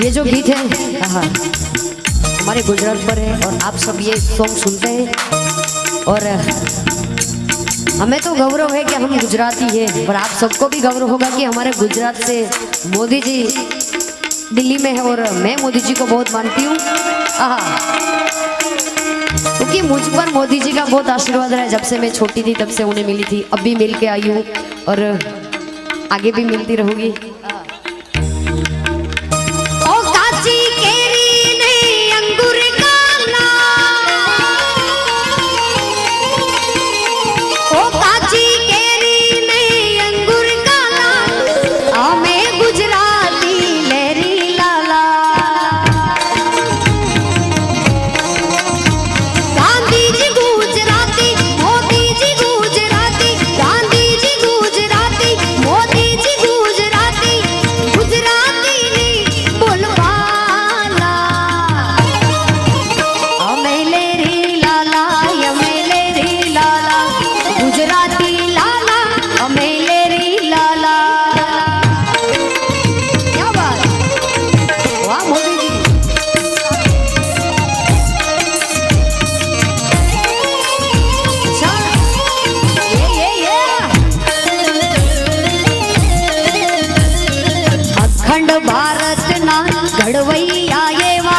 ये जो गीत है हमारे गुजरात पर है और आप सब ये सॉन्ग सुनते हैं और हमें तो गौरव है कि हम गुजराती हैं, पर आप सबको भी गौरव होगा कि हमारे गुजरात से मोदी जी दिल्ली में है और मैं मोदी जी को बहुत मानती हूँ क्योंकि मुझ पर मोदी जी का बहुत आशीर्वाद रहा है। जब से मैं छोटी थी तब से उन्हें मिली थी, अब भी मिल के आई हूँ और आगे भी मिलती रहूंगी। घड़वैया एवा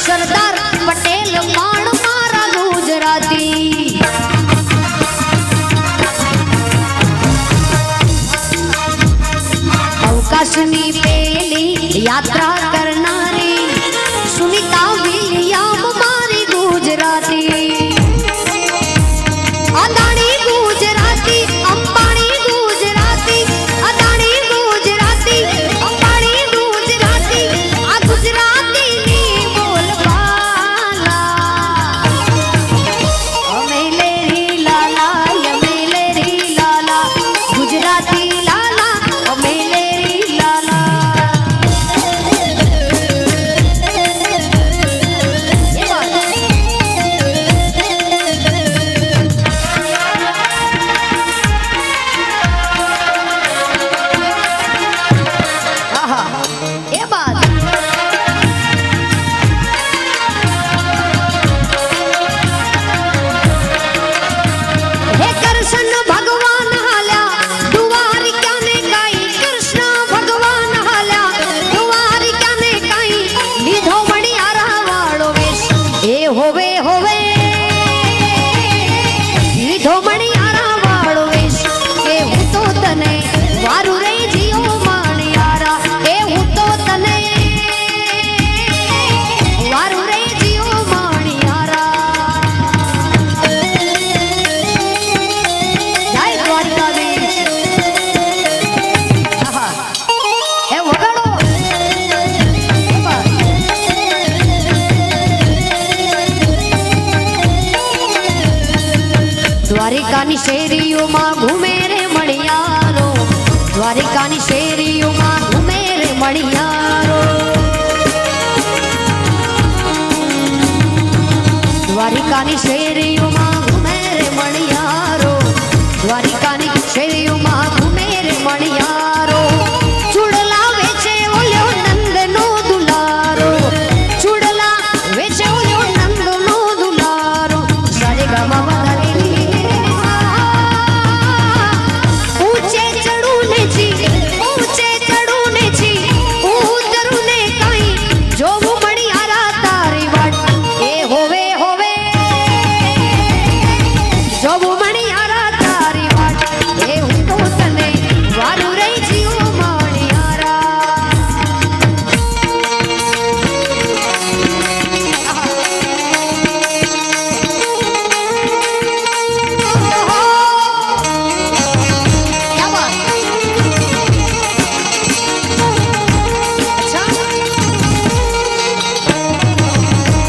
सरदार पटेल माण मारा गुजराती अवकाशनी पेली यात्रा करनारी सुनीता विलियम मारी गुजराती अदानी गुजराती अंबानी गुजराती अदानी गुजराती अंबानी गुजराती गुजराती नी बोलबाला अमेलेरी लाला अमेलेरी लाला गुजराती लाला अमेलेरी लाला। ये बात द्वारिकानी शेरियों में घूमे रे मणियारो द्वारिकानी शेरियों में घूमे रे मणियारो द्वारिकानी शेरियों